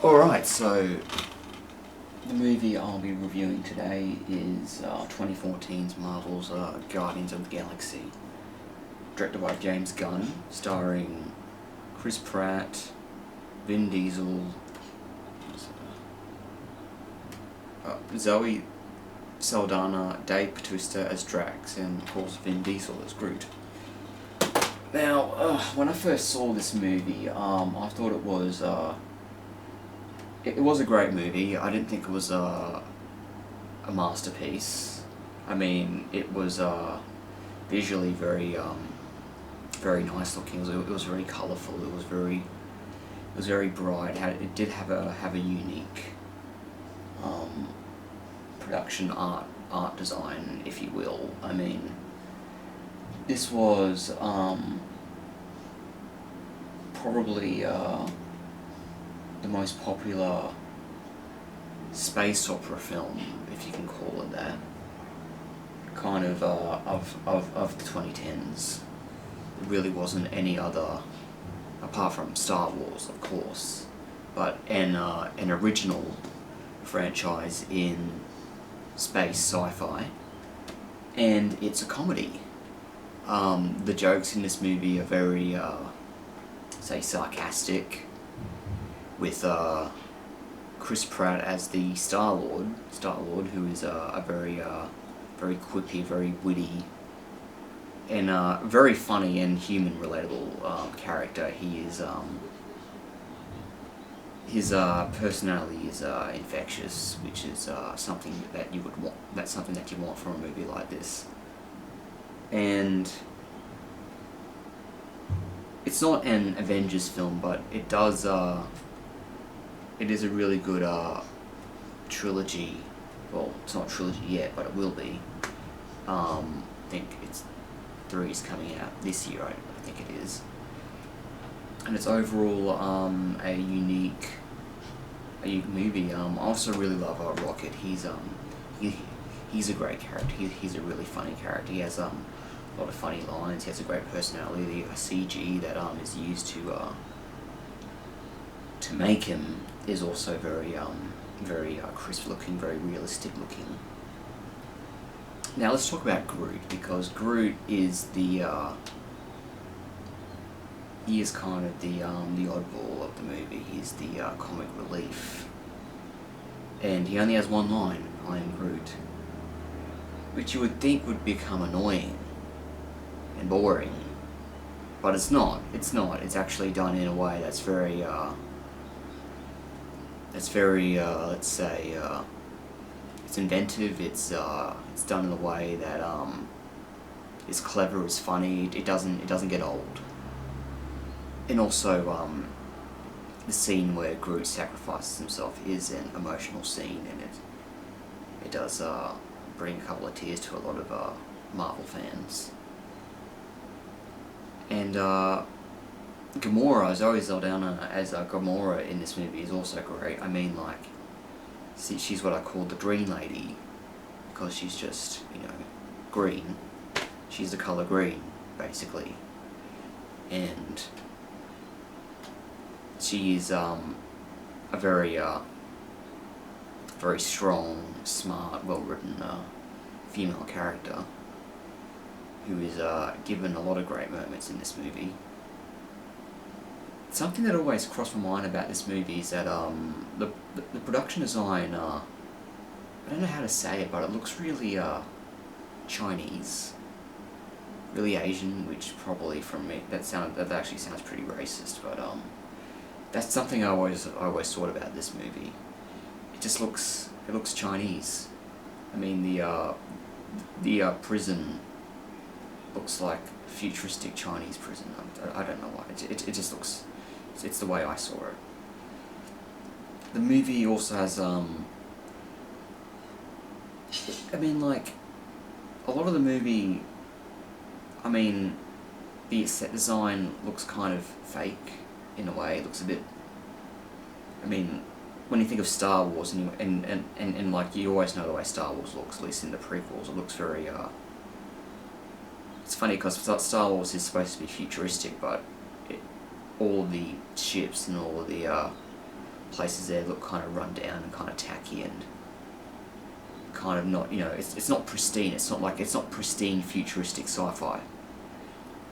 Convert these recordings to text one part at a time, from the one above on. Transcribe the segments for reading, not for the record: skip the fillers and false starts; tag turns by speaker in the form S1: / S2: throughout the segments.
S1: Alright, so the movie I'll be reviewing today is 2014's Marvel's Guardians of the Galaxy, directed by James Gunn, starring Chris Pratt, Vin Diesel, Zoe Saldana, Dave Bautista as Drax, and of course Vin Diesel as Groot. Now, when I first saw this movie, I thought it was a great movie. I didn't think it was a masterpiece. I mean, it was visually very nice looking. It was very colourful. It was very bright. It did have a unique production art design, if you will. I mean, this was probably the most popular space opera film, if you can call it that, kind of the 2010s. There really wasn't any other, apart from Star Wars, of course, but an original franchise in space sci-fi, and it's a comedy. The jokes in this movie are very, say, sarcastic, with Chris Pratt as the Star-Lord, who is a very quippy, very witty, and very funny and human relatable character. He is his personality is infectious, which is something that you would want. That's something that you want from a movie like this. And it's not an Avengers film, but it does. It is a really good trilogy. Well, it's not a trilogy yet, but it will be. I think it's 3 is coming out this year. I think it is. And it's overall a unique movie. I also really love Rocket. He's a great character. He's a really funny character. He has a lot of funny lines. He has a great personality. A CG that is used to make him is also very crisp looking, very realistic looking. Now let's talk about Groot, because Groot is he is kind of the oddball of the movie. He's the comic relief, and he only has one line, "I am Groot," which you would think would become annoying and boring, but it's not. It's not. It's actually done in a way that's very let's say it's inventive. It's done in a way that is clever, is funny. It doesn't get old. And also, the scene where Groot sacrifices himself is an emotional scene, and it does bring a couple of tears to a lot of Marvel fans. And Gamora, Zoe Saldana as Gamora in this movie is also great. I mean, like, she's what I call the Green Lady, because she's just, green. She's the colour green, basically. And she is a very strong, smart, well-written female character who is given a lot of great moments in this movie. Something that always crossed my mind about this movie is that the production design, I don't know how to say it, but it looks really Chinese, really Asian, which probably from me that actually sounds pretty racist, but that's something I always thought about this movie. It looks Chinese. I mean, the prison looks like futuristic Chinese prison. I don't know why. It just looks. It's the way I saw it. The movie also has I mean, like, a lot of the movie. I mean, the set design looks kind of fake in a way. It looks a bit. I mean, when you think of Star Wars and like, you always know the way Star Wars looks, at least in the prequels. It looks very it's funny because Star Wars is supposed to be futuristic, but all the ships and all of the places there look kind of run down and kind of tacky and kind of not, it's not pristine. It's not pristine futuristic sci-fi.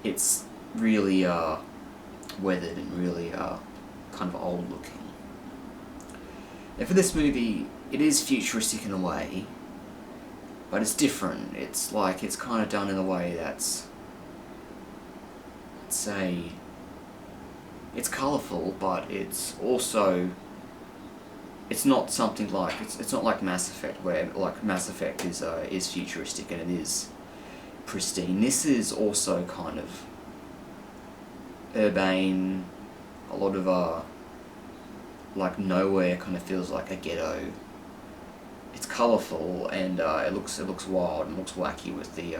S1: It's really weathered and really kind of old looking. And for this movie, it is futuristic in a way, but it's different. It's kind of done in a way that's, let's say, it's colourful, but it's also, it's not something like, it's not like Mass Effect, where like Mass Effect is futuristic and it is pristine. This is also kind of urbane, a lot of like nowhere kind of feels like a ghetto. It's colourful and it looks wild and looks wacky with the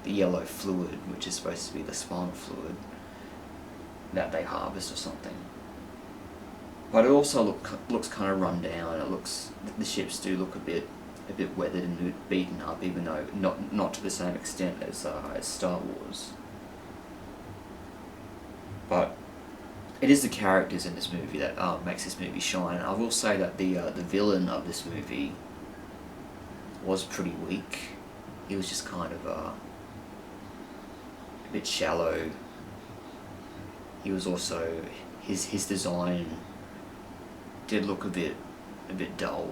S1: yellow fluid, which is supposed to be the spinal fluid that they harvest or something. But it also looks kind of run down. The ships do look a bit weathered and a bit beaten up, even though not to the same extent as Star Wars. But it is the characters in this movie that makes this movie shine. I will say that the villain of this movie was pretty weak. He was just kind of a bit shallow. He was also, his design did look a bit dull.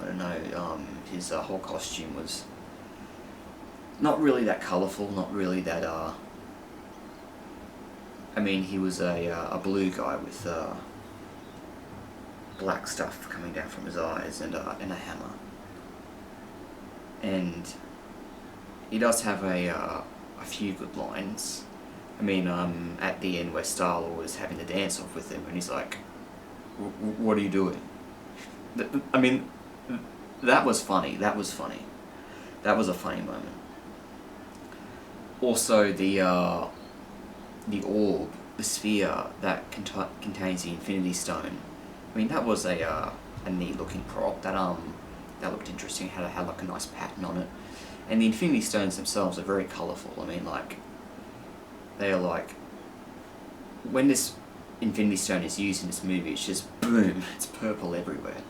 S1: I don't know. His whole costume was not really that colourful. Not really that. I mean, he was a blue guy with black stuff coming down from his eyes and a hammer. And he does have a few good lines. I mean, at the end where Star-Lord is having the dance-off with him and he's like, what are you doing? I mean, that was funny. That was funny. That was a funny moment. Also, the orb, the sphere that contains the Infinity Stone. I mean, that was a neat-looking prop. That looked interesting. It had like a nice pattern on it. And the Infinity Stones themselves are very colourful. I mean, like, they are like, when this Infinity Stone is used in this movie, it's just boom, it's purple everywhere,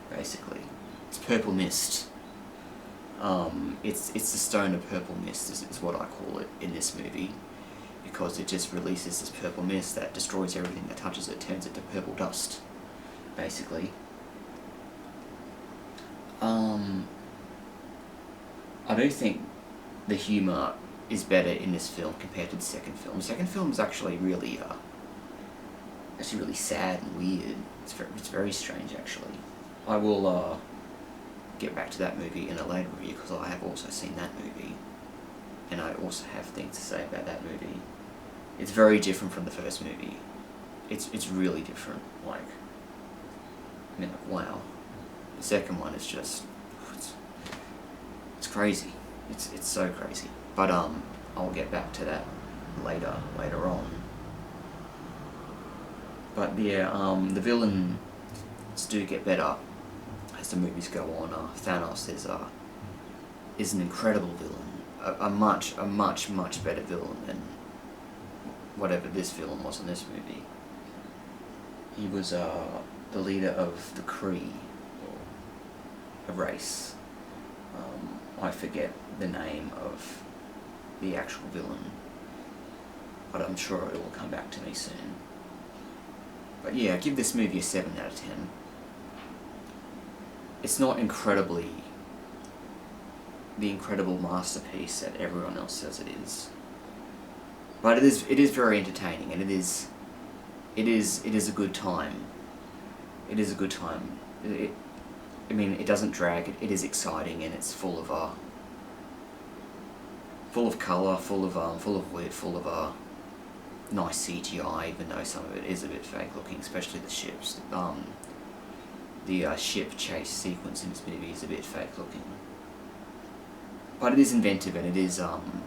S1: basically. It's purple mist. It's the stone of purple mist is what I call it in this movie, because it just releases this purple mist that destroys everything that touches it, turns it to purple dust, basically. I do think the humour is better in this film compared to the second film. The second film is actually really sad and weird. It's very strange, actually. I will get back to that movie in a later review, because I have also seen that movie, and I also have things to say about that movie. It's very different from the first movie. It's really different. Like, I mean, like, wow. The second one is just, it's crazy. It's so crazy. But I'll get back to that later on. But yeah, the villains do get better as the movies go on. Thanos is an incredible villain, a much better villain than whatever this villain was in this movie. He was the leader of the Kree, a race. I forget the name of the actual villain, but I'm sure it will come back to me soon. But yeah, I give this movie a 7 out of 10. It's not the incredible masterpiece that everyone else says it is, but it is very entertaining, and it is a good time. It is a good time. I mean, it doesn't drag. It is exciting, and it's full of colour, full of wit, full of nice CGI, even though some of it is a bit fake looking, especially the ships. The ship chase sequence in this movie is a bit fake looking, but it is inventive, and it is an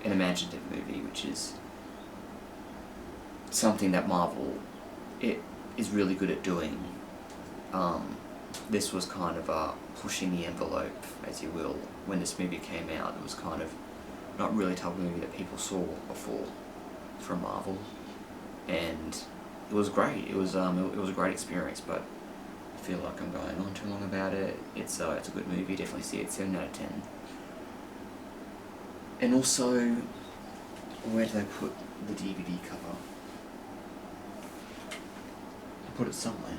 S1: imaginative movie, which is something that Marvel is really good at doing. This was kind of pushing the envelope, as you will. When this movie came out, it was kind of not really the type of movie that people saw before from Marvel. and it was great. It was a great experience, but I feel like I'm going on too long about it. It's a good movie. Definitely see it. 7 out of 10. And also, where do they put the DVD cover? I put it somewhere.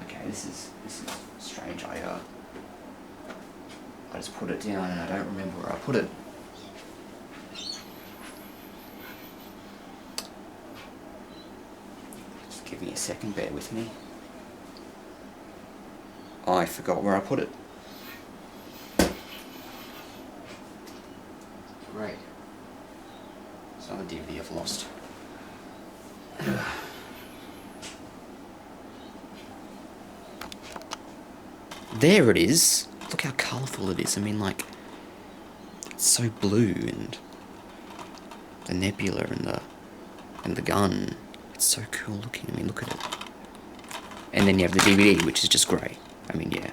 S1: Okay, this is strange. I just put it down and I don't remember where I put it. Just give me a second, bear with me. I forgot where I put it. Great. It's another DVD I've lost. There it is. Look how colourful it is. I mean, like, it's so blue, and the nebula and the gun. It's so cool looking. I mean, look at it. And then you have the DVD, which is just grey. I mean, yeah.